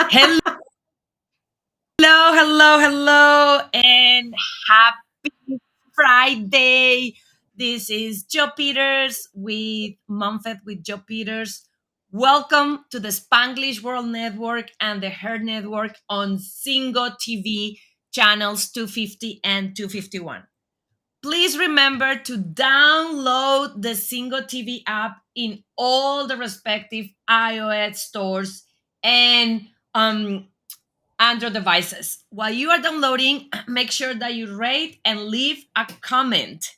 Hello, hello, and happy Friday. This is Joe Peters with MOMFIT with Joe Peters. Welcome to the Spanglish World Network and the H.E.R Network on Single TV channels 250 and 251. Please remember to download the Single TV app in all the respective iOS stores and Android devices. While you are downloading, make sure that you rate and leave a comment.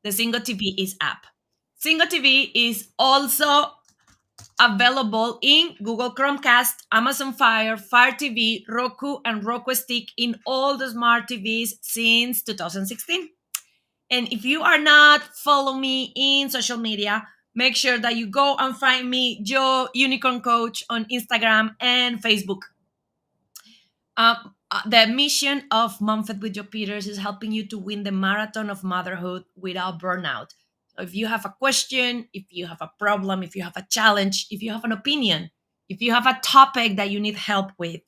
The Single TV is app. Single TV is also available in Google Chromecast, Amazon Fire TV, Roku, and Roku Stick in all the smart TVs since 2016. And if you are not following me in social media, make sure that you go and find me, Joe Unicorn Coach, on Instagram and Facebook. The mission of MOMFIT with Joe Peters is helping you to win the marathon of motherhood without burnout. So if you have a question, if you have a problem, if you have a challenge, if you have an opinion, if you have a topic that you need help with,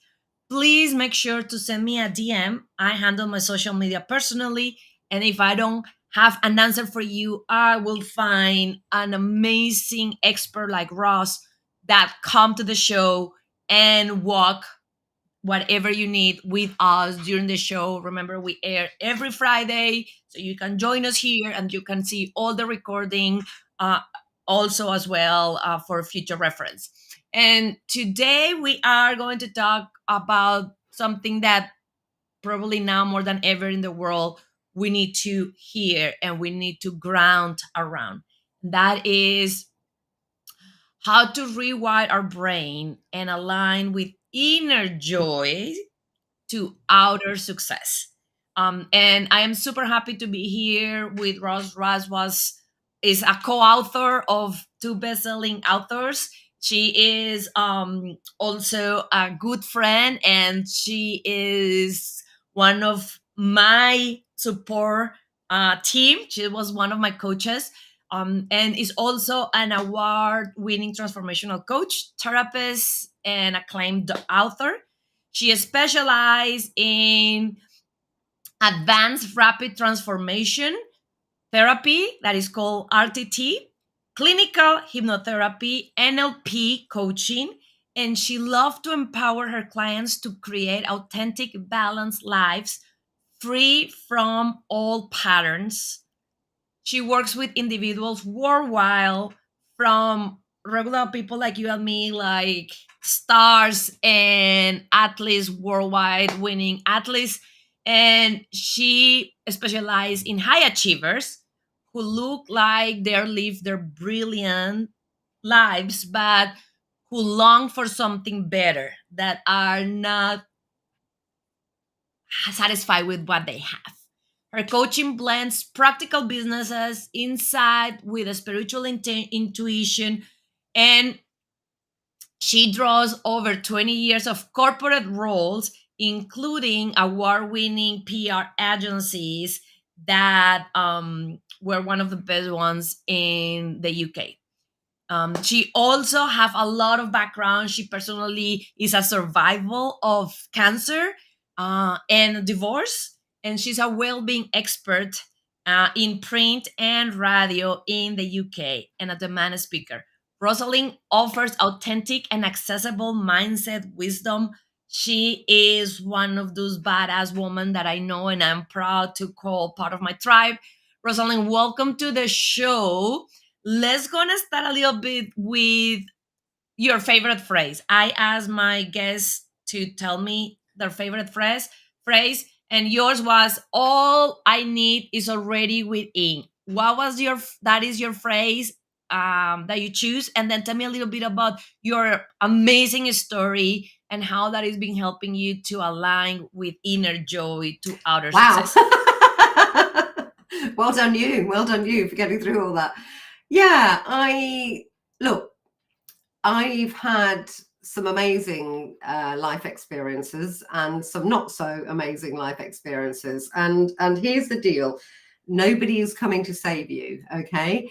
please make sure to send me a DM. I handle my social media personally. And if I don't have an answer for you, I will find an amazing expert like Ross that come to the show and walk whatever you need with us during the show. Remember, we air every Friday, so you can join us here and you can see all the recording uh, also as well for future reference. And today we are going to talk about something that probably now more than ever in the world we need to hear and we need to ground around. That is how to rewire our brain and align with inner joy to outer success. And I am super happy to be here with Ross. Ross is a co-author of two best-selling authors. She is also a good friend, and she is one of my support team. She was one of my coaches, and is also an award-winning transformational coach, therapist, and acclaimed author. She specialized in advanced rapid transformation therapy, that is called RTT, clinical hypnotherapy, NLP coaching, and she loved to empower her clients to create authentic, balanced lives free from all patterns. She works with individuals worldwide, from regular people like you and me, like stars and athletes worldwide, winning athletes. And she specializes in high achievers who look like they live their brilliant lives, but who long for something better, that are not satisfied with what they have. Her coaching blends practical businesses insight with a spiritual intuition, and she draws over 20 years of corporate roles, including award-winning PR agencies that were one of the best ones in the UK. She also have a lot of background. She personally is a survival of cancer and divorce, and she's a well-being expert in print and radio in the UK and a demand speaker. Rosalyn offers authentic and accessible mindset wisdom. She is one of those badass women that I know and I'm proud to call part of my tribe. Rosalyn, welcome to the show. Let's gonna start a little bit with your favorite phrase. I asked my guests to tell me their favorite phrase, and yours was all I need is already within. What was your that is your phrase that you choose? And then tell me a little bit about your amazing story and how that is been helping you to align with inner joy to outer Wow. success. Well done you. Well done you for getting through all that. Yeah, I've had some amazing life experiences and some not so amazing life experiences. And here's the deal. Nobody is coming to save you, okay?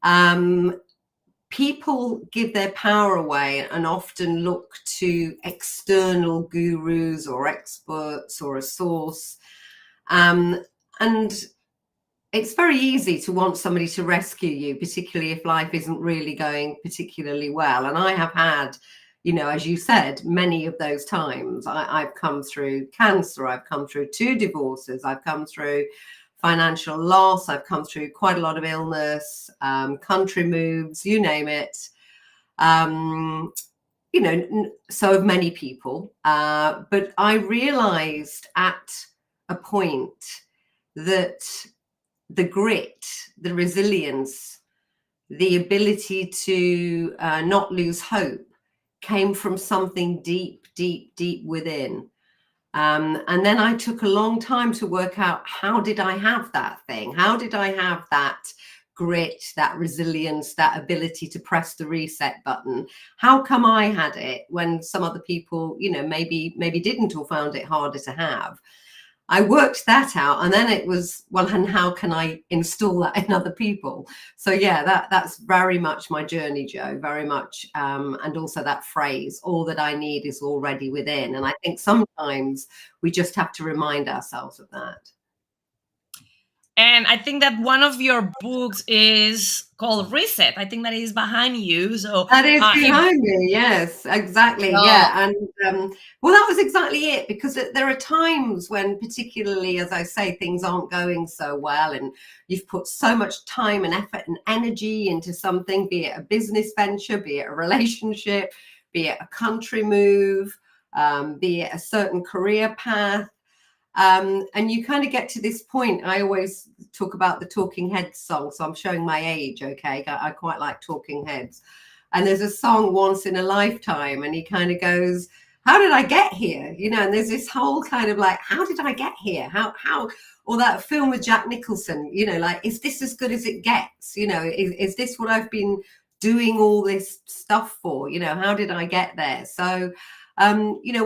Um, people give their power away and often look to external gurus or experts or a source. And it's very easy to want somebody to rescue you, particularly if life isn't really going particularly well. And I have had, as you said, many of those times. I've come through cancer, I've come through 2 divorces, I've come through financial loss, I've come through quite a lot of illness, country moves, you name it. So have many people. But I realized at a point that the grit, the resilience, the ability to not lose hope came from something deep, deep, deep within. And then I took a long time to work out, how did I have that thing? How did I have that grit, that resilience, that ability to press the reset button? How come I had it when some other people, maybe didn't, or found it harder to have? I worked that out, and then it was, well, and how can I install that in other people? So yeah, that's very much my journey, Joe, very much. And also that phrase, all that I need is already within. And I think sometimes we just have to remind ourselves of that. And I think that one of your books is called Reset. I think that is behind you. So That is if behind me. Yes, exactly. so, Yeah. And well, that was exactly it, because there are times when, particularly, as I say, things aren't going so well, and you've put so much time and effort and energy into something, be it a business venture, be it a relationship, be it a country move, be it a certain career path. And you kind of get to this point. I always talk about the Talking Heads song, so I'm showing my age. Okay, I quite like Talking Heads. And there's a song, Once in a Lifetime, and he kind of goes, how did I get here? And there's this whole kind of like, how did I get here? How, or that film with Jack Nicholson, like, is this as good as it gets? Is this what I've been doing all this stuff for? How did I get there? So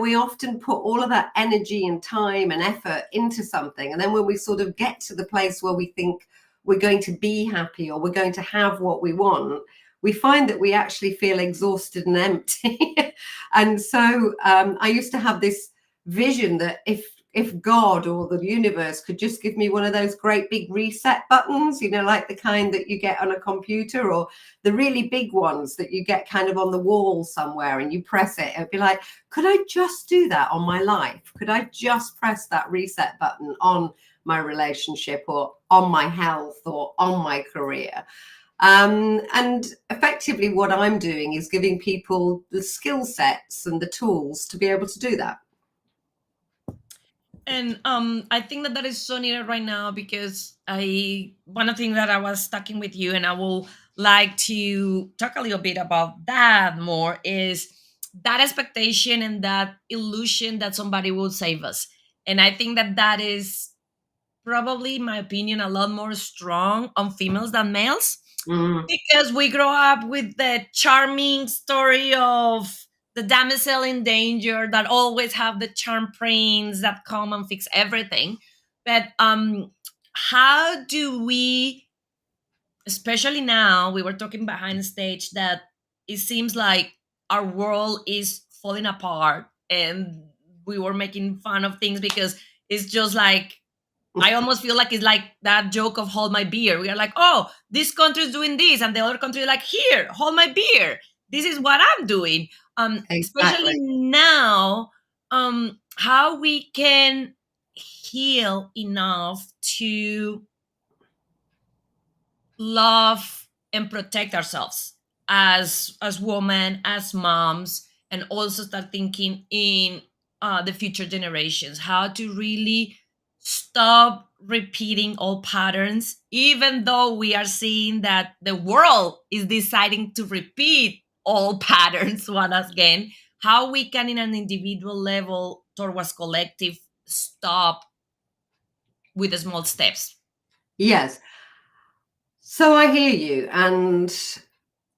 we often put all of that energy and time and effort into something, and then when we sort of get to the place where we think we're going to be happy, or we're going to have what we want, we find that we actually feel exhausted and empty. And so I used to have this vision that if God or the universe could just give me one of those great big reset buttons, like the kind that you get on a computer, or the really big ones that you get kind of on the wall somewhere, and you press it, it'd be like, could I just do that on my life? Could I just press that reset button on my relationship, or on my health, or on my career? And effectively what I'm doing is giving people the skill sets and the tools to be able to do that. and I think that that is so needed right now, because I one of the things that I was talking with you, and I will like to talk a little bit about that more, is that expectation and that illusion that somebody will save us. And I think that that is probably, in my opinion, a lot more strong on females than males, Mm, because we grow up with the charming story of the damsel in danger that always have the charm prince that come and fix everything. But how do we, especially now, we were talking behind the stage that it seems like our world is falling apart, and we were making fun of things because it's just like, I almost feel like it's like that joke of hold my beer. We are like, oh, this country is doing this, and the other country is like, here, hold my beer. This is what I'm doing. Especially exactly. now, how we can heal enough to love and protect ourselves as women, as moms, and also start thinking in the future generations, how to really stop repeating old patterns, even though we are seeing that the world is deciding to repeat old patterns once again. How we can, in an individual level towards collective, stop with the small steps. Yes. So I hear you. And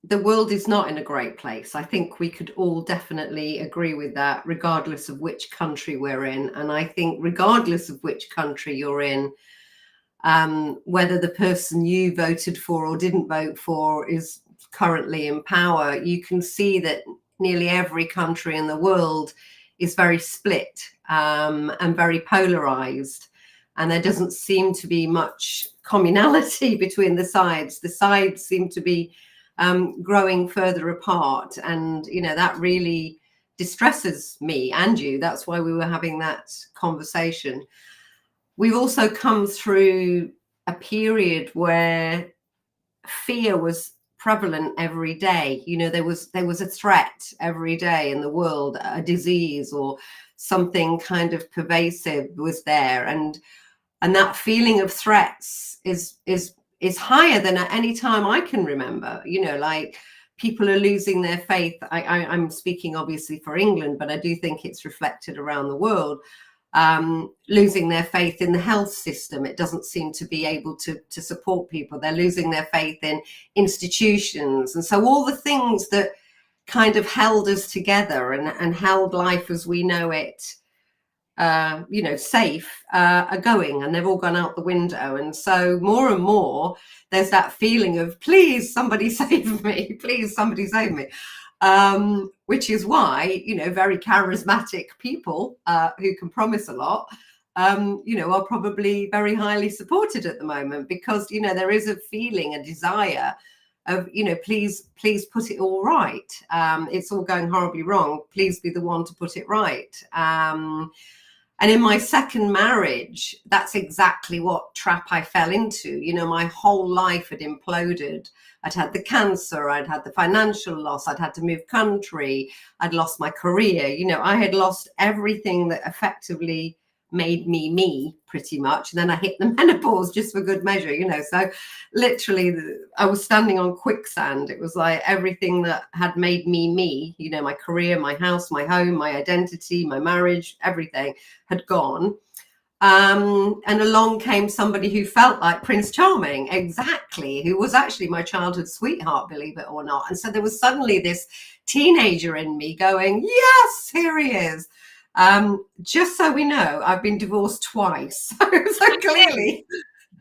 the world is not in a great place. I think we could all definitely agree with that, regardless of which country we're in. And I think, regardless of which country you're in, whether the person you voted for or didn't vote for is currently in power, you can see that nearly every country in the world is very split and very polarized. And there doesn't seem to be much communality between the sides. The sides seem to be growing further apart. And, that really distresses me and you. That's why we were having that conversation. We've also come through a period where fear was prevalent every day. There was a threat every day in the world, a disease or something kind of pervasive was there, and that feeling of threats is higher than at any time I can remember. Like, people are losing their faith. I'm speaking obviously for England, but I do think it's reflected around the world. Losing their faith in the health system. It doesn't seem to be able to support people. They're losing their faith in institutions. And so all the things that kind of held us together and held life as we know it, safe, are going, and they've all gone out the window. And so more and more, there's that feeling of, please, somebody save me. Please, somebody save me. Which is why, very charismatic people who can promise a lot, are probably very highly supported at the moment, because, there is a feeling, a desire of, please put it all right. It's all going horribly wrong. Please be the one to put it right. And in my second marriage, that's exactly what trap I fell into. My whole life had imploded. I'd had the cancer, I'd had the financial loss, I'd had to move country, I'd lost my career. I had lost everything that effectively made me, pretty much. And then I hit the menopause just for good measure, So literally, I was standing on quicksand. It was like everything that had made me, my career, my house, my home, my identity, my marriage, everything had gone. And along came somebody who felt like Prince Charming, exactly, who was actually my childhood sweetheart, believe it or not. And so there was suddenly this teenager in me going, yes, here he is. Just so we know, I've been divorced twice. So clearly,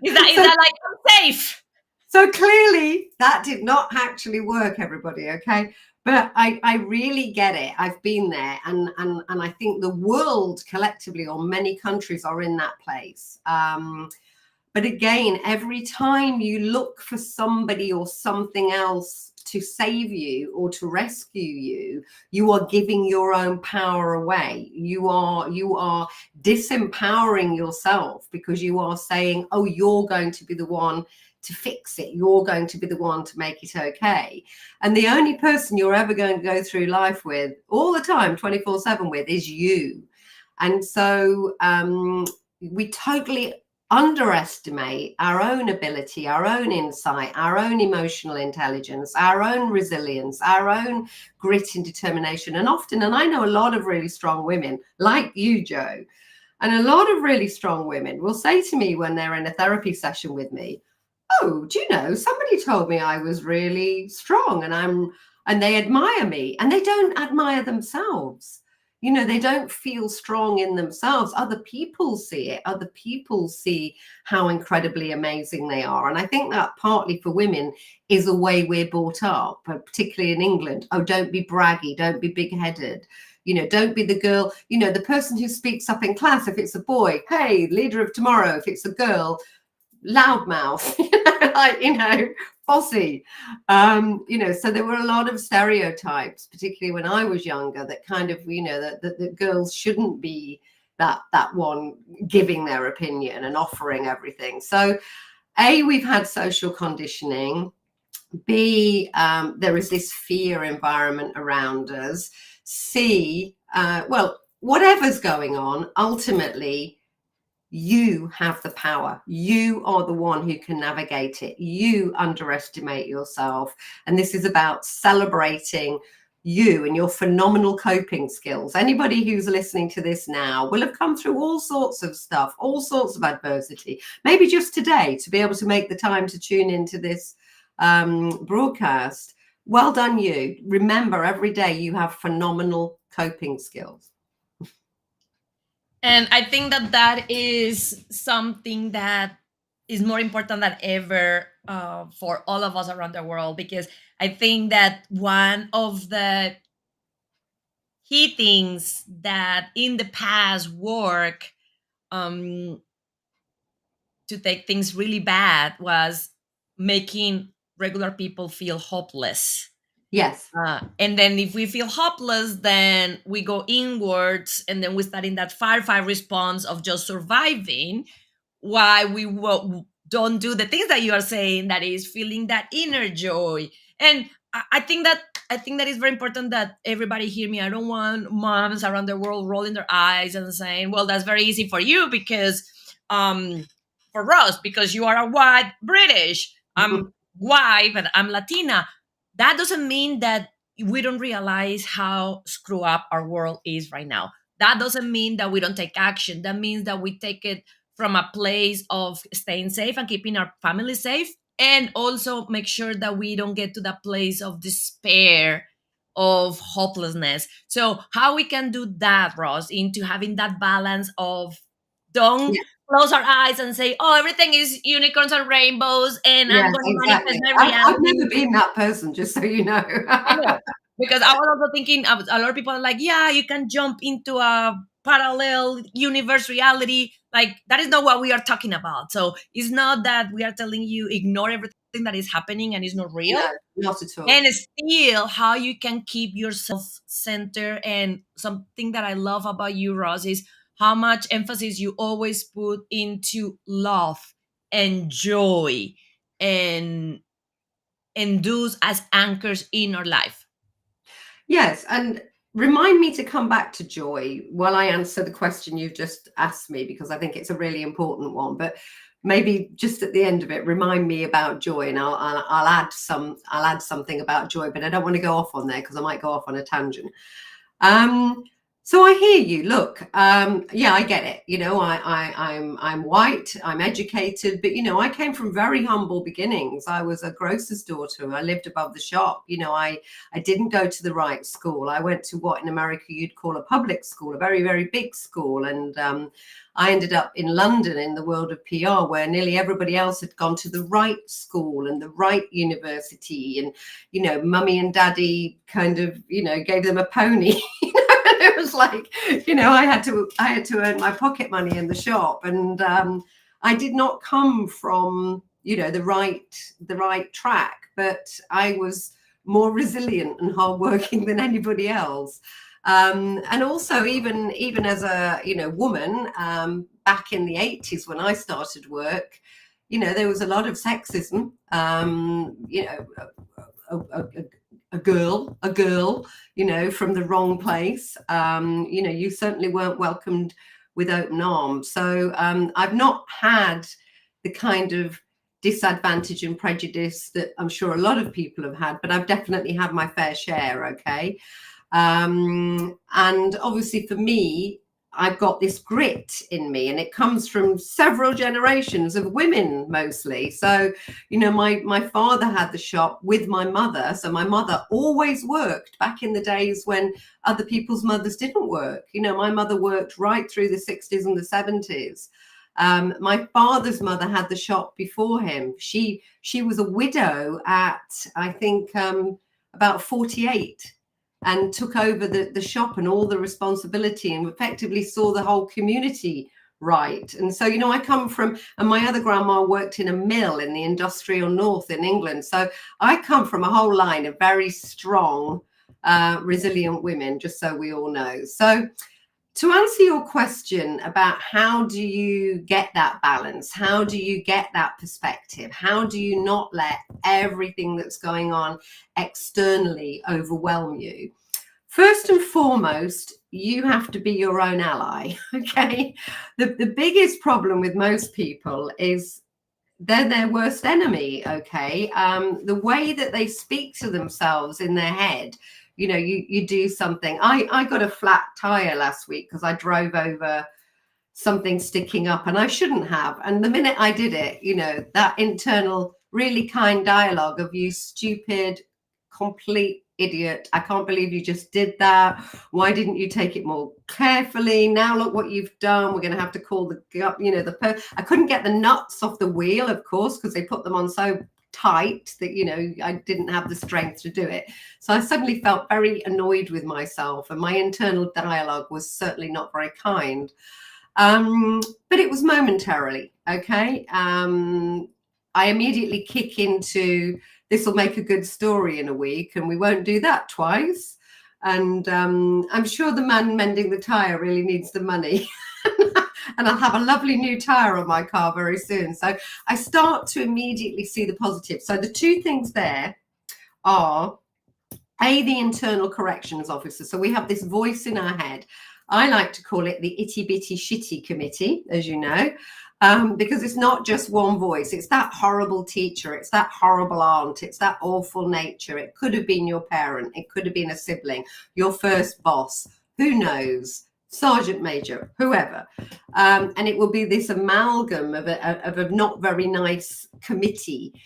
is that like, I'm safe? So clearly that did not actually work, everybody. Okay. But I really get it. I've been there, and I think the world collectively, or many countries, are in that place. But again, every time you look for somebody or something else to save you or to rescue you, you are giving your own power away. You are disempowering yourself, because you are saying, oh, you're going to be the one to fix it. You're going to be the one to make it okay. And the only person you're ever going to go through life with all the time, 24/7 with, is you. And so we totally underestimate our own ability, our own insight, our own emotional intelligence, our own resilience, our own grit and determination. And often, and I know a lot of really strong women like you, Jo, and a lot of really strong women will say to me when they're in a therapy session with me, oh, do you know, somebody told me I was really strong, and they admire me, and they don't admire themselves. They don't feel strong in themselves. Other people see it. Other people see how incredibly amazing they are. And I think that partly for women is a way we're brought up, particularly in England. Oh, don't be braggy. Don't be big-headed. Don't be the girl, the person who speaks up in class if it's a boy. Hey, leader of tomorrow. If it's a girl, loudmouth, bossy. So there were a lot of stereotypes, particularly when I was younger, that kind of, that girls shouldn't be that one giving their opinion and offering everything. So A, we've had social conditioning. B, there is this fear environment around us. C, well, whatever's going on, ultimately, you have the power. You are the one who can navigate it. You underestimate yourself. And this is about celebrating you and your phenomenal coping skills. Anybody who's listening to this now will have come through all sorts of stuff, all sorts of adversity. Maybe just today, to be able to make the time to tune into this broadcast. Well done, you. Remember, every day you have phenomenal coping skills. And I think that is something that is more important than ever for all of us around the world, because I think that one of the key things that in the past work um, to take things really bad was making regular people feel hopeless. Yes. And then if we feel hopeless, then we go inwards, and then we start in that firefight response of just surviving, why we don't do the things that you are saying, that is feeling that inner joy. And I think that is very important that everybody hear me. I don't want moms around the world rolling their eyes and saying, well, that's very easy for you because for Ross, because you are a white British, I'm white but I'm Latina. That doesn't mean that we don't realize how screw up our world is right now. That doesn't mean that we don't take action. That means that we take it from a place of staying safe and keeping our family safe, and also make sure that we don't get to that place of despair, of hopelessness. So how we can do that, Ross, into having that balance of don't Yeah. close our eyes and say, oh, everything is unicorns and rainbows and I'm Yes, going to exactly. manifest my I've reality. never been that person, just so you know. I know. Because I was also thinking, a lot of people are like, yeah, you can jump into a parallel universe reality. Like, that is not what we are talking about. So it's not that we are telling you ignore everything that is happening and it's not real. No, not at all. And still, how you can keep yourself centered. And something that I love about you, Ross, is how much emphasis you always put into love and joy and those as anchors in our life. Yes, and remind me to come back to joy while I answer the question you've just asked me, because I think it's a really important one. But maybe just at the end of it, remind me about joy, and I'll add some. I'll add something about joy, but I don't want to go off on there because I might go off on a tangent. Um, so I hear you. Look, yeah, I get it. I'm white. I'm educated, but I came from very humble beginnings. I was a grocer's daughter. I lived above the shop. I didn't go to the right school. I went to what in America you'd call a public school, a very, very big school, and I ended up in London in the world of PR, where nearly everybody else had gone to the right school and the right university, and mummy and daddy kind of, gave them a pony. It was like, I had to earn my pocket money in the shop, and I did not come from, the right track, but I was more resilient and hardworking than anybody else. And also, even as a woman, back in the 80s when I started work, there was a lot of sexism. A girl, from the wrong place. You certainly weren't welcomed with open arms. So I've not had the kind of disadvantage and prejudice that I'm sure a lot of people have had, but I've definitely had my fair share. Okay. And obviously for me, I've got this grit in me, and it comes from several generations of women mostly. So, my father had the shop with my mother. So my mother always worked back in the days when other people's mothers didn't work. My mother worked right through the 60s and the 70s. My father's mother had the shop before him. She was a widow at, I think, about 48, and took over the shop and all the responsibility, and effectively saw the whole community right. And so, I come from, and my other grandma worked in a mill in the industrial north in England. So I come from a whole line of very strong, resilient women, just so we all know. So to answer your question about how do you get that balance, how do you get that perspective, how do you not let everything that's going on externally overwhelm you? First and foremost, you have to be your own ally. Okay. The biggest problem with most people is they're their worst enemy. Okay. The way that they speak to themselves in their head, you do something. I got a flat tire last week because I drove over something sticking up, and I shouldn't have. And the minute I did it, that internal really kind dialogue of, you stupid, complete idiot. I can't believe you just did that. Why didn't you take it more carefully? Now look what you've done. We're going to have to call I couldn't get the nuts off the wheel, of course, because they put them on so tight that, I didn't have the strength to do it. So I suddenly felt very annoyed with myself, and my internal dialogue was certainly not very kind. But it was momentarily, okay? I immediately kick into, this will make a good story in a week, and we won't do that twice. And I'm sure the man mending the tire really needs the money. And I'll have a lovely new tire on my car very soon. So I start to immediately see the positive. So the two things there are, the internal corrections officer. So we have this voice in our head. I like to call it the itty bitty shitty committee, as you know, because it's not just one voice. It's that horrible teacher. It's that horrible aunt. It's that awful nature. It could have been your parent. It could have been a sibling, your first boss. Who knows? Sergeant Major, whoever. And it will be this amalgam of a not very nice committee,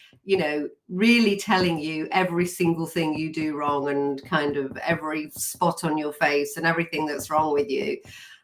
really telling you every single thing you do wrong, and kind of every spot on your face and everything that's wrong with you.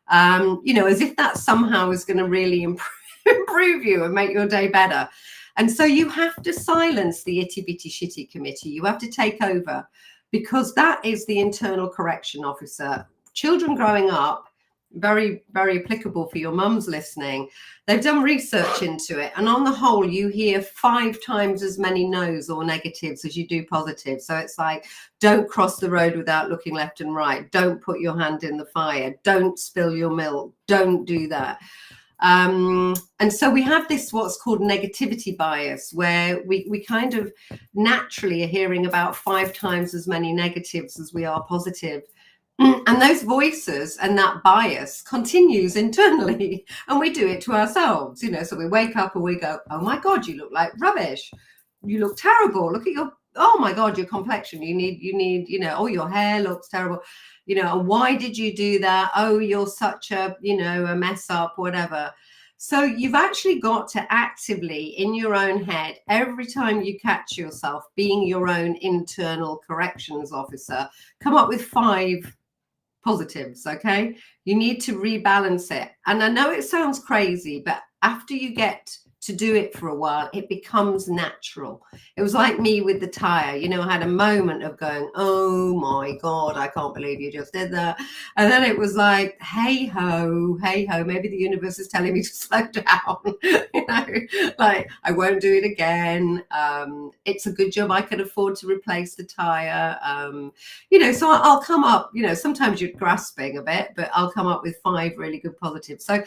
As if that somehow is going to really improve you and make your day better. And so you have to silence the itty bitty shitty committee. You have to take over, because that is the internal correction officer. Children growing up, very, very applicable for your mums listening. They've done research into it, and on the whole, you hear 5 times as many no's or negatives as you do positives. So it's like, don't cross the road without looking left and right. Don't put your hand in the fire. Don't spill your milk. Don't do that. And so we have this what's called negativity bias, where we kind of naturally are hearing about 5 times as many negatives as we are positive. And those voices and that bias continues internally, and we do it to ourselves, so we wake up and we go, oh my God, you look like rubbish. You look terrible. Look at oh my God, your complexion. You need, oh, your hair looks terrible. And why did you do that? Oh, you're such a mess up, whatever. So you've actually got to actively, in your own head, every time you catch yourself being your own internal corrections officer, come up with 5 positives. Okay, you need to rebalance it. And I know it sounds crazy, but after you get to do it for a while, it becomes natural. It was like me with the tire. I had a moment of going, oh my God, I can't believe you just did that. And then it was like, hey ho, maybe the universe is telling me to slow down. Like, I won't do it again. It's a good job I could afford to replace the tire. So I'll come up, sometimes you're grasping a bit, but I'll come up with 5 really good positives. So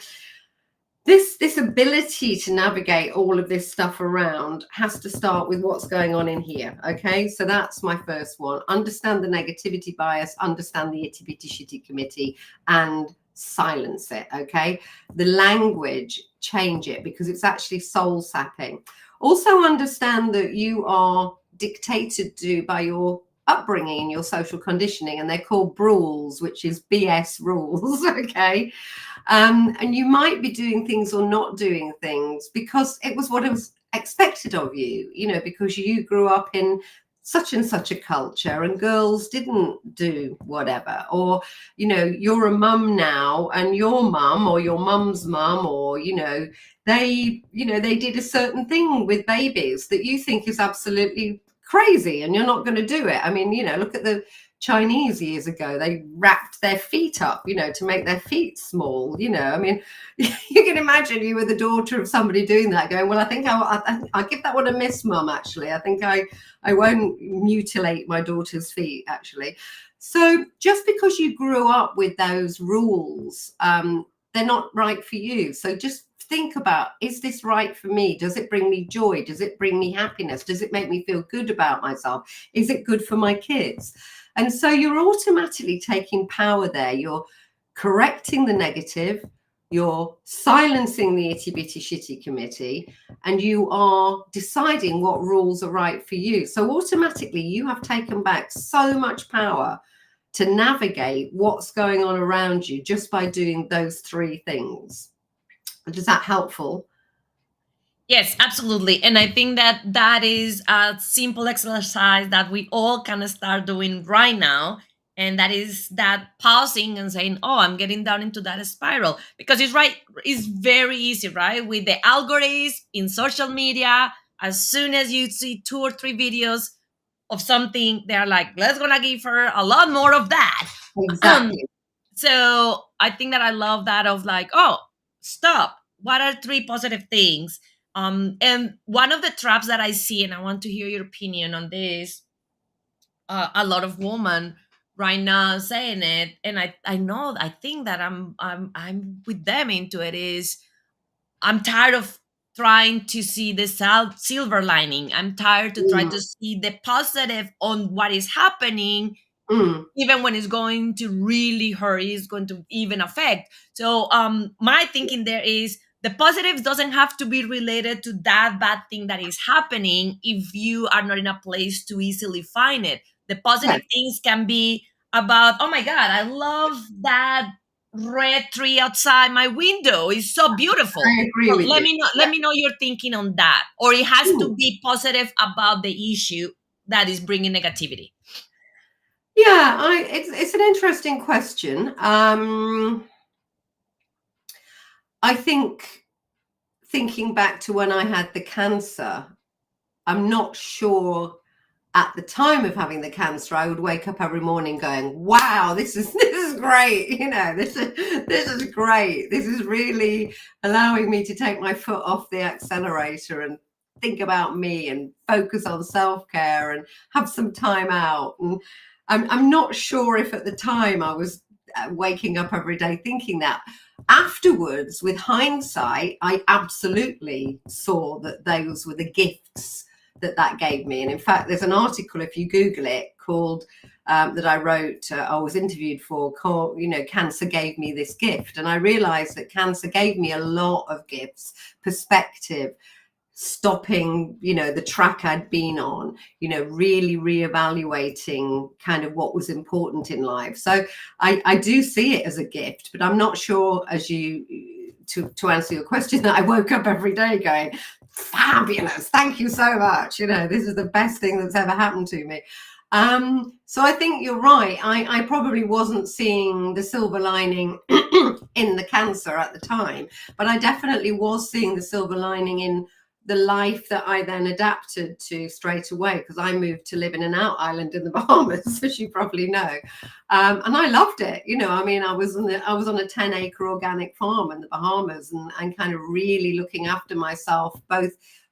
this ability to navigate all of this stuff around has to start with what's going on in here. Okay, so that's my first one. Understand the negativity bias, understand the itty bitty shitty committee, and silence it. Okay, the language, change it, because it's actually soul sapping. Also understand that you are dictated to by your upbringing, your social conditioning, and they're called rules, which is BS rules. Okay. And you might be doing things or not doing things because it was what was expected of you, because you grew up in such and such a culture and girls didn't do whatever. Or, you're a mum now, and your mum or your mum's mum, or, they did a certain thing with babies that you think is absolutely crazy, and you're not going to do it. I mean, look at the Chinese years ago. They wrapped their feet up, to make their feet small. I mean, you can imagine you were the daughter of somebody doing that, going, well, I think I'll give that one a miss, Mum, actually. I think I won't mutilate my daughter's feet, actually. So just because you grew up with those rules, they're not right for you. So just think about, is this right for me? Does it bring me joy? Does it bring me happiness? Does it make me feel good about myself? Is it good for my kids? And so you're automatically taking power there. You're correcting the negative, you're silencing the itty bitty shitty committee, and you are deciding what rules are right for you. So automatically you have taken back so much power to navigate what's going on around you just by doing those 3 things. Is that helpful? Yes, absolutely. And I think that that is a simple exercise that we all can start doing right now. And that is that pausing and saying, oh, I'm getting down into that spiral. Because it's right, it's very easy, right? With the algorithms in social media, as soon as you see two or three videos of something, they're like, let's gonna give her a lot more of that. Exactly. So I think that I love that of like, oh, stop. What are three positive things? And one of the traps that I see, and I want to hear your opinion on this, a lot of women right now saying it, and I know I think that I'm with them into it is I'm tired of trying to see the silver lining. I'm tired to try Mm, to see the positive on what is happening, mm, even when it's going to really hurt, it's going to even affect. So my thinking there is the positives doesn't have to be related to that bad thing that is happening if you are not in a place to easily find it. The yeah, positive things can be about, oh my god, I love that red tree outside my window, it's so beautiful. I agree So with you. let me know your thinking on that, or it has Yeah. to be positive about the issue that is bringing negativity. Yeah, it's an interesting question. I think thinking back to when I had the cancer, I'm not sure at the time of having the cancer, I would wake up every morning going, "Wow, this is great! This is great. This is really allowing me to take my foot off the accelerator and think about me and focus on self care and have some time out." And I'm not sure if at the time I was waking up every day thinking that. Afterwards, with hindsight, I absolutely saw that those were the gifts that gave me. And in fact, there's an article, if you Google it, called that I wrote, I was interviewed for, called, Cancer Gave Me This Gift. And I realized that cancer gave me a lot of gifts, perspective, stopping, the track I'd been on, really reevaluating kind of what was important in life. So I do see it as a gift, but I'm not sure, as you, to answer your question, that I woke up every day going, fabulous, thank you so much, this is the best thing that's ever happened to me. So I think you're right. I probably wasn't seeing the silver lining in the cancer at the time, but I definitely was seeing the silver lining in the life that I then adapted to straight away, because I moved to live in an out island in the Bahamas, as you probably know, and I loved it. I mean, I was on a 10-acre organic farm in the Bahamas, and kind of really looking after myself, both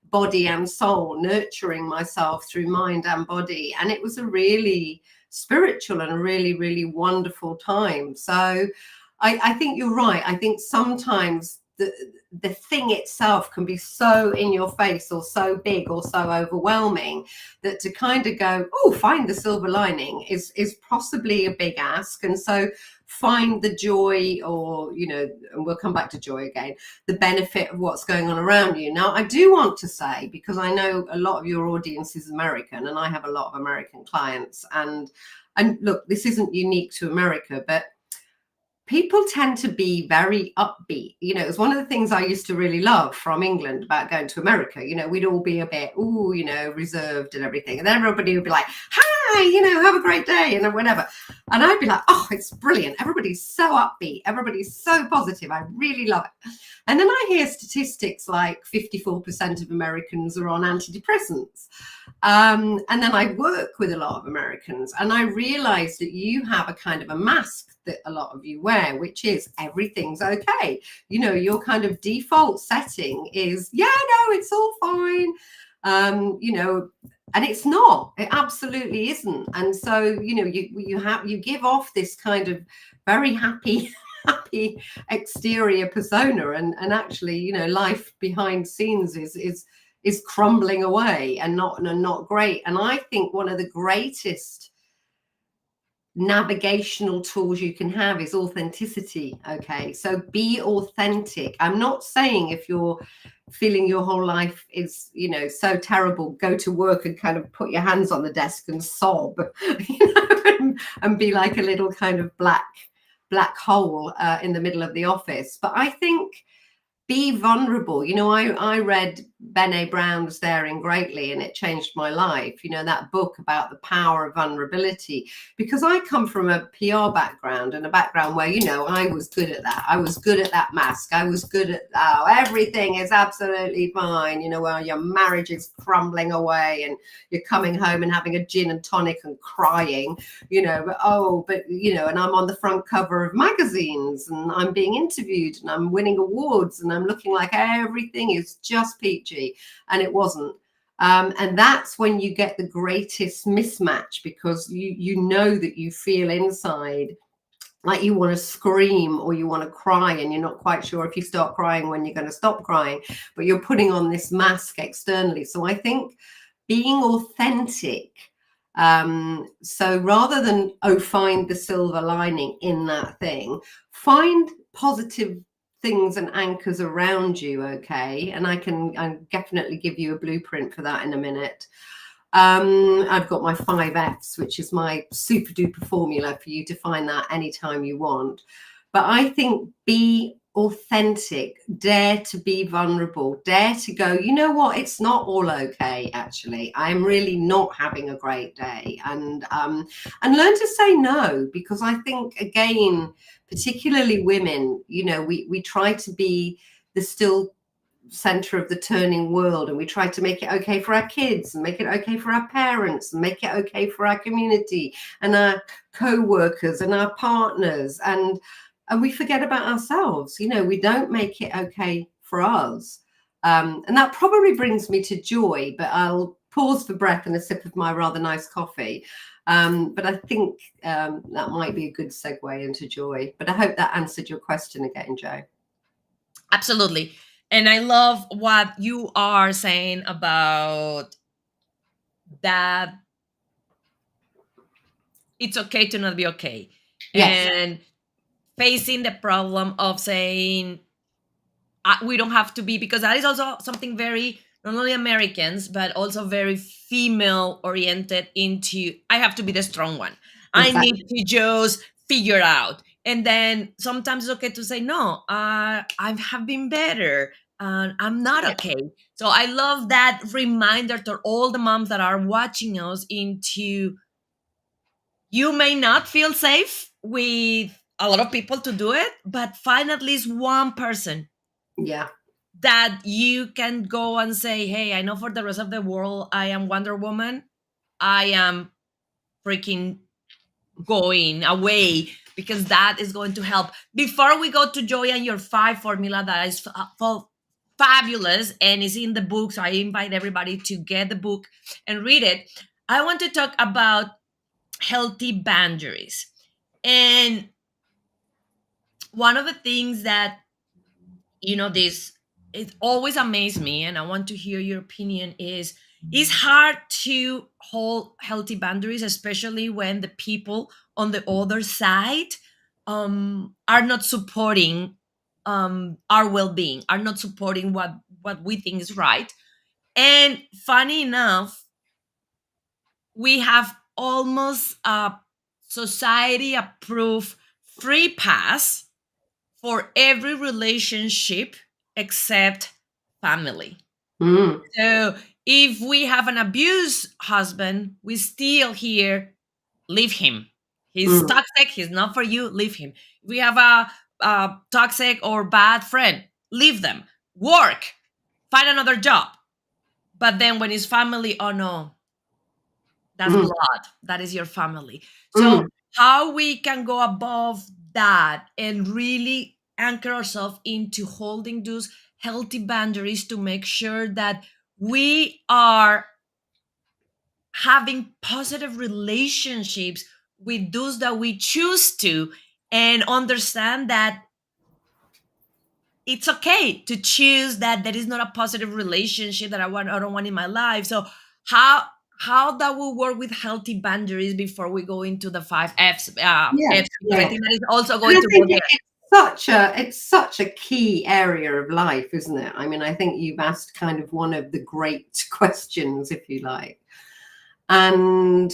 body and soul, nurturing myself through mind and body, and it was a really spiritual and a really, really wonderful time. So I think you're right. I think sometimes the thing itself can be so in your face or so big or so overwhelming that to kind of go, oh, find the silver lining is possibly a big ask. And so find the joy, or and we'll come back to joy again, the benefit of what's going on around you. Now, I do want to say, because I know a lot of your audience is American, and I have a lot of American clients, and look, this isn't unique to America, but people tend to be very upbeat. It's one of the things I used to really love from England about going to America. We'd all be a bit, reserved and everything. And then everybody would be like, hi, have a great day, and whatever. And I'd be like, oh, it's brilliant. Everybody's so upbeat. Everybody's so positive. I really love it. And then I hear statistics like 54% of Americans are on antidepressants. And then I work with a lot of Americans, and I realize that you have a kind of a mask that a lot of you wear, which is everything's okay. Your kind of default setting is, yeah, no, it's all fine. And it's not. It absolutely isn't. And so, you give off this kind of very happy happy exterior persona, and actually, life behind scenes is crumbling away and not great. And I think one of the greatest navigational tools you can have is authenticity. Okay, so be authentic. I'm not saying if you're feeling your whole life is so terrible, go to work and kind of put your hands on the desk and sob, and be like a little kind of black hole in the middle of the office. But I think be vulnerable. I read Brené Brown's Daring Greatly, and it changed my life. That book about the power of vulnerability, because I come from a PR background, and a background where, I was good at that. I was good at that mask. I was good at, oh, everything is absolutely fine. While your marriage is crumbling away and you're coming home and having a gin and tonic and crying, and I'm on the front cover of magazines, and I'm being interviewed, and I'm winning awards, and I'm looking like everything is just peachy, and it wasn't. And that's when you get the greatest mismatch, because you know that you feel inside like you want to scream or you want to cry, and you're not quite sure if you start crying when you're going to stop crying, but you're putting on this mask externally. So I think being authentic, so rather than find the silver lining in that thing, find positive things and anchors around you. Okay, and I definitely give you a blueprint for that in a minute. I've got my 5Fs, which is my super duper formula for you to find that anytime you want. But I think be authentic, dare to be vulnerable, dare to go, you know what, it's not all okay. Actually, I'm really not having a great day, and learn to say no, because I think, again, particularly women, we try to be the still center of the turning world, and we try to make it okay for our kids, and make it okay for our parents, and make it okay for our community and our co-workers and our partners, and we forget about ourselves. We don't make it okay for us. And that probably brings me to joy, but I'll pause for breath and a sip of my rather nice coffee. But I think that might be a good segue into joy. But I hope that answered your question again, Joe. Absolutely. And I love what you are saying about that it's okay to not be okay. Yes. And facing the problem of saying, we don't have to be, because that is also something very, not only Americans, but also very female oriented into, I have to be the strong one. I need Exactly. to just figure out. And then sometimes it's okay to say, no, I have been better. I'm not Yeah. okay. So I love that reminder to all the moms that are watching us into, you may not feel safe with a lot of people to do it, but find at least one person Yeah. that you can go and say, hey, I know for the rest of the world, I am Wonder Woman. I am freaking going away, because that is going to help. Before we go to Joy and your 5 formula, that is fabulous and is in the book. So I invite everybody to get the book and read it. I want to talk about healthy boundaries. And one of the things that, this, it always amazed me, and I want to hear your opinion, is it's hard to hold healthy boundaries, especially when the people on the other side are not supporting our well-being, are not supporting what we think is right. And funny enough, we have almost a society approved free pass for every relationship except family. Mm, So if we have an abused husband, we still hear, leave him. He's mm, toxic. He's not for you. Leave him. If we have a toxic or bad friend, leave them. Work. Find another job. But then when it's family, oh no, that's mm, blood. That is your family. So mm. how we can go above that and really anchor ourselves into holding those healthy boundaries to make sure that we are having positive relationships with those that we choose to, and understand that it's okay to choose that there is not a positive relationship that I don't want in my life. So how how that will work with healthy boundaries before we go into the 5 F's, Yeah, F's, because I yeah. think that is also And going I to go think there. it's such a key area of life, isn't it? I mean, I think you've asked kind of one of the great questions, if you like. And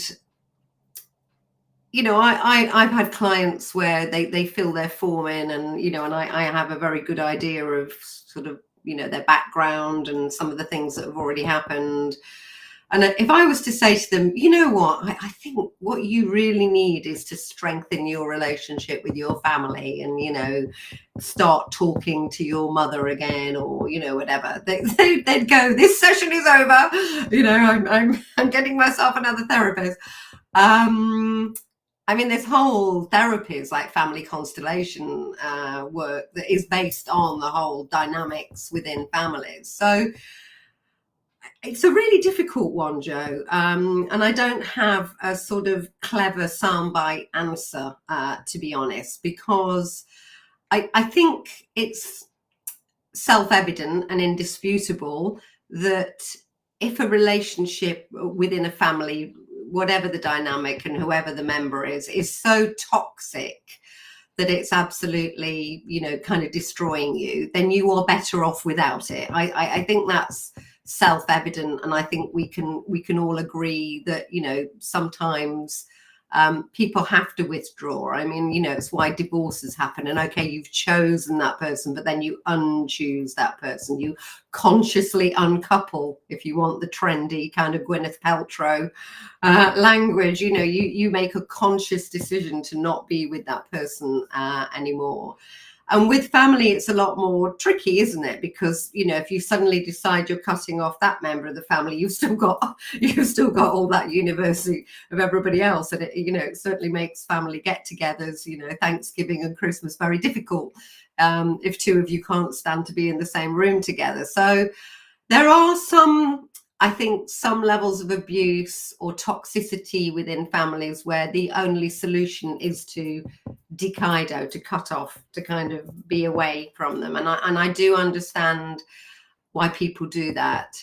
I've had clients where they fill their form in, and and I have a very good idea of sort of their background and some of the things that have already happened. And if I was to say to them, you know what, I think what you really need is to strengthen your relationship with your family, and start talking to your mother again, or whatever, they'd go, this session is over. I'm getting myself another therapist. I mean, this whole therapy is like family constellation work that is based on the whole dynamics within families. So it's a really difficult one, Joe. And I don't have a sort of clever soundbite answer, to be honest, because I think it's self-evident and indisputable that if a relationship within a family, whatever the dynamic and whoever the member is so toxic that it's absolutely kind of destroying you, then you are better off without it. I think that's self-evident, and I think we can all agree that sometimes people have to withdraw. I mean, it's why divorces happen. And okay, you've chosen that person, but then you unchoose that person. You consciously uncouple, if you want the trendy kind of Gwyneth Paltrow language. You make a conscious decision to not be with that person anymore. And with family, it's a lot more tricky, isn't it? Because if you suddenly decide you're cutting off that member of the family, you've still got all that university of everybody else, and it certainly makes family get-togethers, Thanksgiving and Christmas, very difficult if two of you can't stand to be in the same room together. So there are I think, some levels of abuse or toxicity within families where the only solution is to decaido, to cut off, to kind of be away from them. And I do understand why people do that.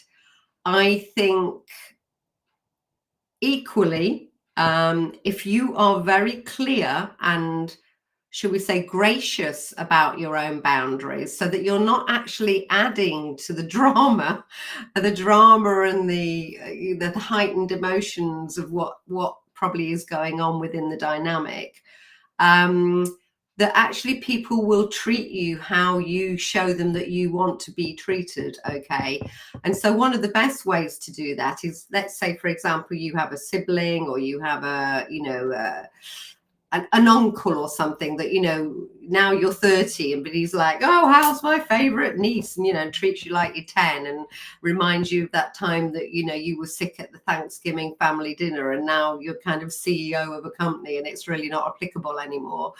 I think equally, if you are very clear and, should we say, gracious about your own boundaries, so that you're not actually adding to the drama and the heightened emotions of what probably is going on within the dynamic, that actually people will treat you how you show them that you want to be treated. Okay. And so one of the best ways to do that is, let's say, for example, you have a sibling, or you have an uncle or something that now you're 30, but he's like, oh, how's my favorite niece, and treats you like you're 10, and reminds you of that time that you were sick at the Thanksgiving family dinner, and now you're kind of CEO of a company and it's really not applicable anymore.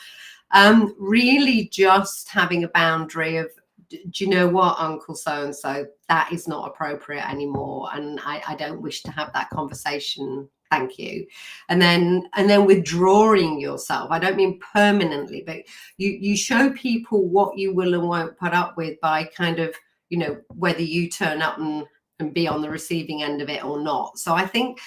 Really just having a boundary of, do you know what, Uncle so and so, that is not appropriate anymore, and I don't wish to have that conversation, thank you. And then withdrawing yourself. I don't mean permanently, but you show people what you will and won't put up with by kind of whether you turn up and be on the receiving end of it or not. So I think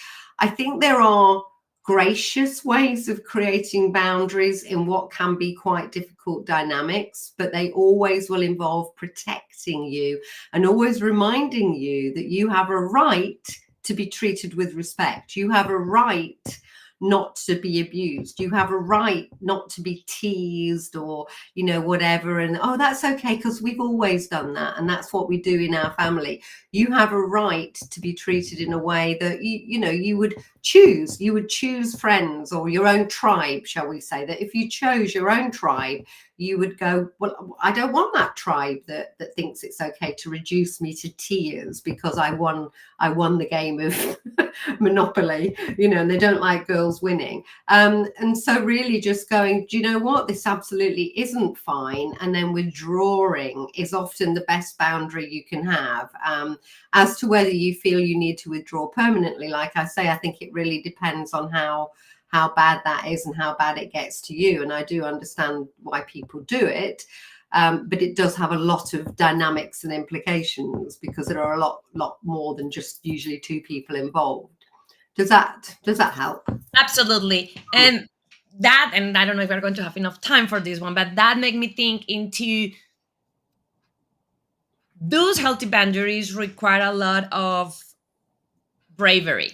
there are gracious ways of creating boundaries in what can be quite difficult dynamics, but they always will involve protecting you and always reminding you that you have a right to be treated with respect. You have a right not to be abused. You have a right not to be teased or, whatever. And, oh, that's okay, because we've always done that. And that's what we do in our family. You have a right to be treated in a way that, you would choose. You would choose friends or your own tribe, shall we say, that if you chose your own tribe, you would go, well, I don't want that tribe that thinks it's okay to reduce me to tears because I won the game of Monopoly, and they don't like girls winning. And so really just going, do you know what, this absolutely isn't fine. And then withdrawing is often the best boundary you can have. As to whether you feel you need to withdraw permanently, like I say, I think it really depends on how bad that is and how bad it gets to you. And I do understand why people do it. But it does have a lot of dynamics and implications, because there are a lot more than just usually two people involved. Does that help? Absolutely. And I don't know if we're going to have enough time for this one, but that made me think into, those healthy boundaries require a lot of bravery,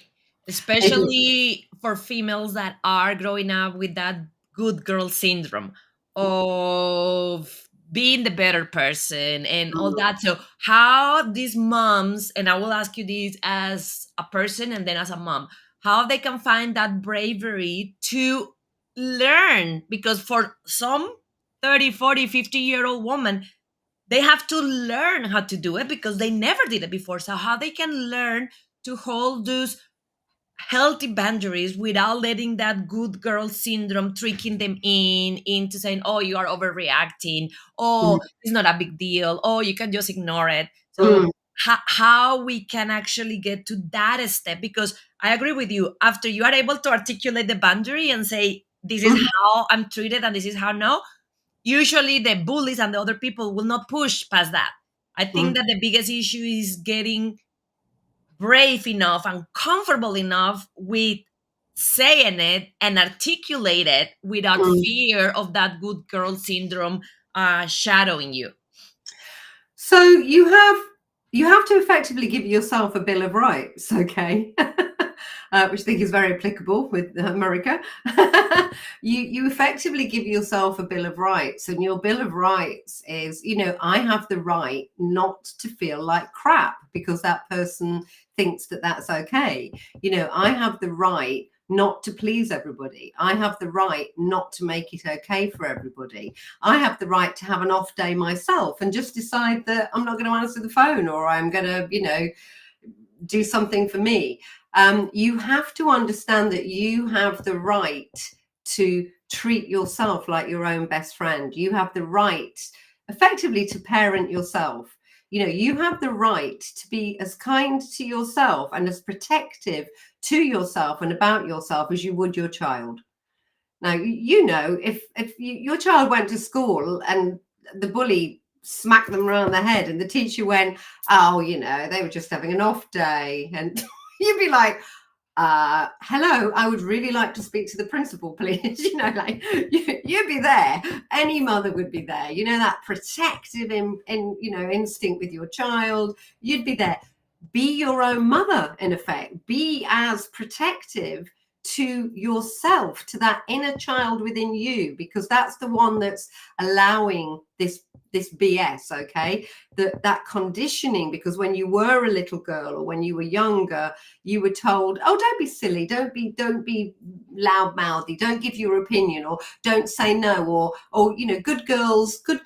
especially for females that are growing up with that good girl syndrome of being the better person and all Mm, that. So, how these moms, and I will ask you this as a person and then as a mom, how they can find that bravery to learn? Because for some 30, 40, 50-year-old woman, they have to learn how to do it because they never did it before. So, how they can learn to hold those healthy boundaries without letting that good girl syndrome tricking them into saying, oh, you are overreacting, mm, oh, it's not a big deal, oh, you can just ignore it. So mm, how we can actually get to that step, because I agree with you, after you are able to articulate the boundary and say, this is mhm, how I'm treated and this is how, no, usually the bullies and the other people will not push past that. I think mm, that the biggest issue is getting brave enough and comfortable enough with saying it and articulate it without mm. fear of that good girl syndrome shadowing you. So you have to effectively give yourself a bill of rights, okay? Which I think is very applicable with America. You effectively give yourself a bill of rights, and your bill of rights is, I have the right not to feel like crap because that person thinks that that's okay. I have the right not to please everybody. I have the right not to make it okay for everybody. I have the right to have an off day myself and just decide that I'm not going to answer the phone, or I'm going to, do something for me. You have to understand that you have the right to treat yourself like your own best friend. You have the right, effectively, to parent yourself. You have the right to be as kind to yourself and as protective to yourself and about yourself as you would your child. Now, if your child went to school and the bully smacked them around the head and the teacher went, oh, they were just having an off day. And you'd be like, hello, I would really like to speak to the principal, please. Like you'd be there. Any mother would be there. That protective instinct with your child. You'd be there. Be your own mother, in effect. Be as protective to yourself, to that inner child within you, because that's the one that's allowing this BS, okay? That conditioning, because when you were a little girl or when you were younger, you were told, oh, don't be silly, don't be loudmouthy, don't give your opinion, or don't say no, or good girls, do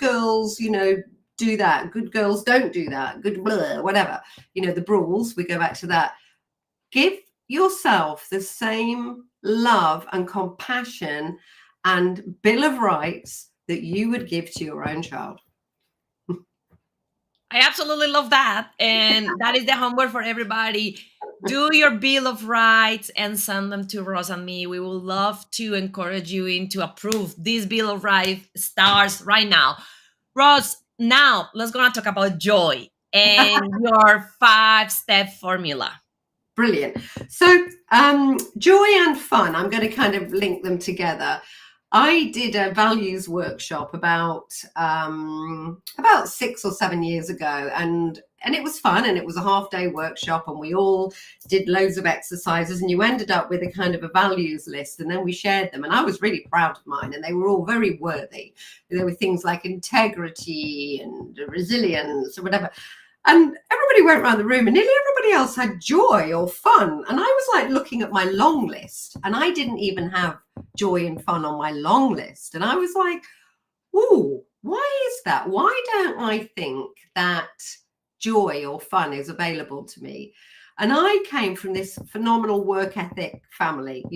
that, good girls don't do that, good blah, whatever, the rules. We go back to that. Give yourself the same love and compassion and bill of rights that you would give to your own child. I absolutely love that. And that is the homework for everybody. Do your Bill of Rights and send them to Ross and me. We will love to encourage you into approve this Bill of Rights stars right now. Ross, now let's gonna talk about joy and your 5-step formula. Brilliant. So, joy and fun, I'm going to kind of link them together. I did a values workshop about 6 or 7 years ago, and it was fun, and it was a half-day workshop, and we all did loads of exercises, and you ended up with a kind of a values list, and then we shared them, and I was really proud of mine, and they were all very worthy. There were things like integrity and resilience or whatever. And everybody went around the room and nearly everybody else had joy or fun. And I was like looking at my long list, and I didn't even have joy and fun on my long list. And I was like, ooh, why is that? Why don't I think that joy or fun is available to me? And I came from this phenomenal work ethic family,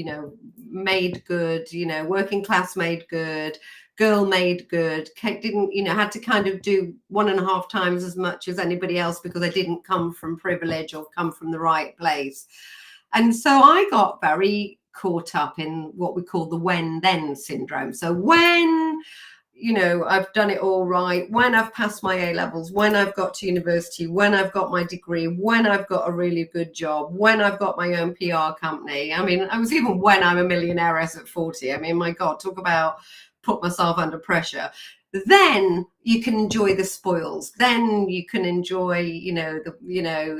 made good, working class made good, girl made good. Kate didn't, had to kind of do 1.5 times as much as anybody else because I didn't come from privilege or come from the right place. And so I got very caught up in what we call the when then syndrome. So when I've done it all right, when I've passed my A levels, when I've got to university, when I've got my degree, when I've got a really good job, when I've got my own PR company. I mean, I was even when I'm a millionaire at 40. I mean, my God, talk about put myself under pressure. then you can enjoy the spoils. Then you can enjoy,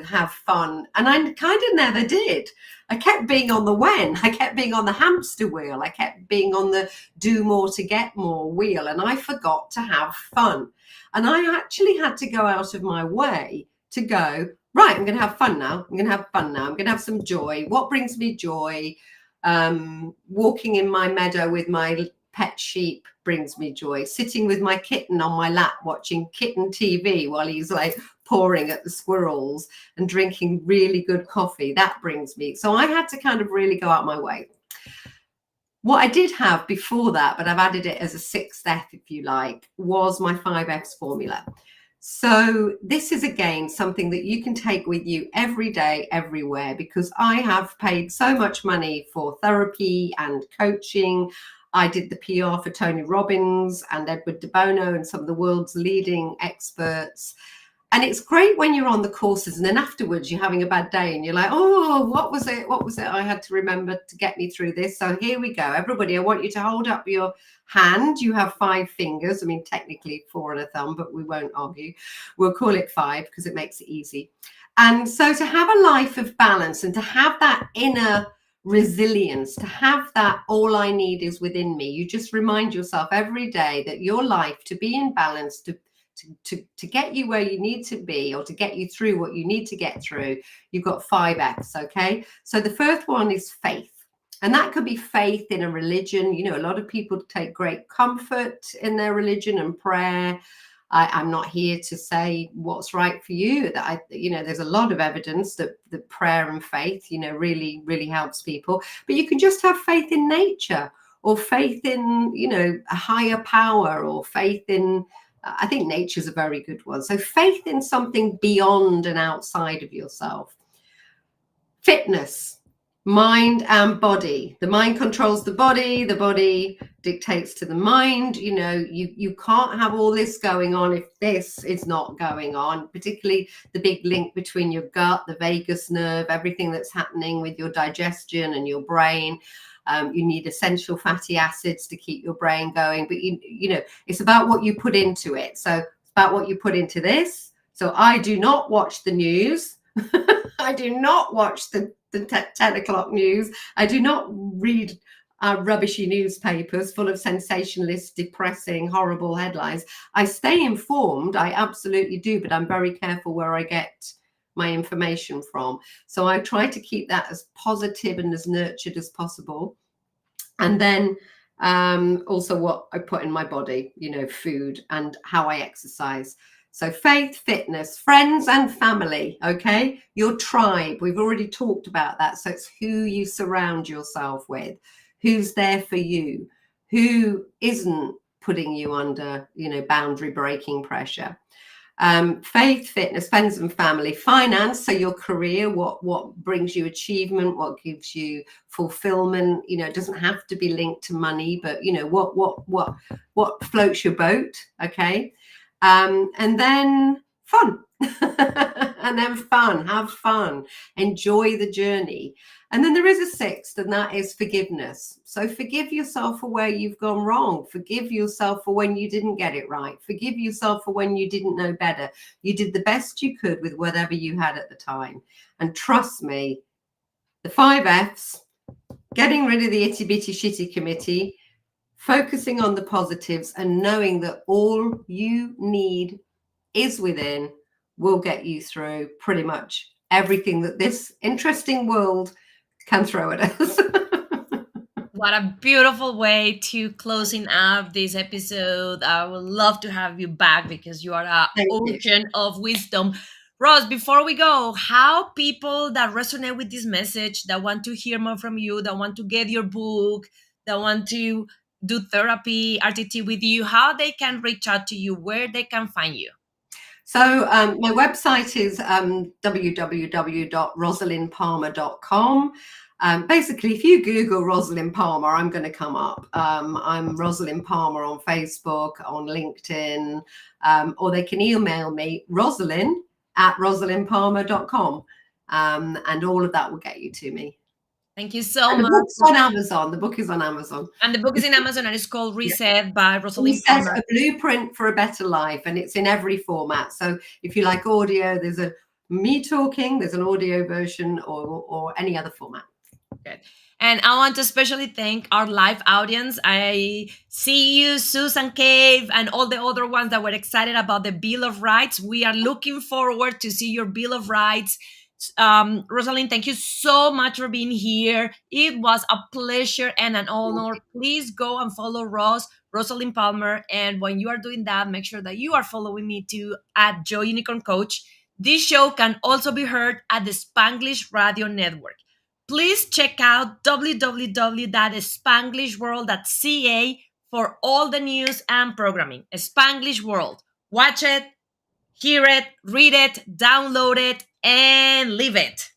have fun. And I kind of never did. I kept being on the when. I kept being on the hamster wheel. I kept being on the do more to get more wheel. And I forgot to have fun. And I actually had to go out of my way to go, right, I'm going to have fun now. I'm going to have fun now. I'm going to have some joy. What brings me joy? Walking in my meadow with my pet sheep brings me joy. Sitting with my kitten on my lap watching kitten TV while he's like pawing at the squirrels and drinking really good coffee, that brings me. So I had to kind of really go out my way. What I did have before that, but I've added it as a sixth F, if you like, was my 5Fs formula. So this is, again, something that you can take with you every day, everywhere, because I have paid so much money for therapy and coaching. I did the PR for Tony Robbins and Edward de Bono and some of the world's leading experts. And it's great when you're on the courses and then afterwards you're having a bad day and you're like, oh, what was it? What was it I had to remember to get me through this? So here we go. Everybody, I want you to hold up your hand. You have 5 fingers. I mean, technically 4 and a thumb, but we won't argue. We'll call it 5 because it makes it easy. And so to have a life of balance and to have that inner resilience, to have that all I need is within me, you just remind yourself every day that your life, to be in balance, to get you where you need to be, or to get you through what you need to get through, you've got 5 F's. Okay, so the first one is faith, and that could be faith in a religion. A lot of people take great comfort in their religion and prayer. I'm not here to say what's right for you. That there's a lot of evidence that prayer and faith, really, really helps people. But you can just have faith in nature, or faith in, a higher power, or faith in, I think nature's a very good one. So faith in something beyond and outside of yourself. Fitness, mind and body. The mind controls the body dictates to the mind. You can't have all this going on if this is not going on, particularly the big link between your gut, the vagus nerve, everything that's happening with your digestion and your brain. You need essential fatty acids to keep your brain going, but it's about what you put into it. So it's about what you put into this. So I do not watch the news. I do not watch the 10 o'clock news. I do not read rubbishy newspapers full of sensationalist, depressing, horrible headlines. I stay informed. I absolutely do, but I'm very careful where I get my information from. So I try to keep that as positive and as nurtured as possible. And then also what I put in my body, food, and how I exercise. So faith, fitness, friends and family, okay? Your tribe, we've already talked about that. So it's who you surround yourself with, who's there for you, who isn't putting you under, boundary breaking pressure. Faith, fitness, friends and family. Finance, so your career, what brings you achievement, what gives you fulfillment. It doesn't have to be linked to money, but what floats your boat, okay? And then fun. And then have fun, enjoy the journey. And then there is a sixth, and that is forgiveness. So forgive yourself for where you've gone wrong. Forgive yourself for when you didn't get it right. Forgive yourself for when you didn't know better. You did the best you could with whatever you had at the time. And trust me, the 5 F's, getting rid of the itty bitty shitty committee, focusing on the positives, and knowing that all you need is within, will get you through pretty much everything that this interesting world can throw at us. What a beautiful way to closing up this episode. I would love to have you back because you are an Thank you. ocean of wisdom. Ross, before we go, how people that resonate with this message, that want to hear more from you, that want to get your book, that want to do therapy, RTT with you, how they can reach out to you, where they can find you? So my website is www.rosalynpalmer.com. Basically, if you Google Rosalyn Palmer, I'm going to come up. I'm Rosalyn Palmer on Facebook, on LinkedIn, or they can email me, Rosalyn@rosalynpalmer.com. And all of that will get you to me. Thank you so And the much. book's on Amazon. The book is on Amazon. And the book is in Amazon and it's called Yeah. Reset by He Rosalyn says Palmer. a blueprint for a better life, and it's in every format. So if you like audio, there's a me talking, there's an audio version, or any other format. Good. And I want to especially thank our live audience. I see you, Susan Cave, and all the other ones that were excited about the Bill of Rights. We are looking forward to see your Bill of Rights. Rosalind, thank you so much for being here. It was a pleasure and an honor. Please go and follow Rosalind Palmer. And when you are doing that, make sure that you are following me too at Joy Unicorn Coach. This show can also be heard at the Spanglish Radio Network. Please check out www.spanglishworld.ca for all the news and programming. Spanglish World. Watch it, hear it, read it, download it, and live it.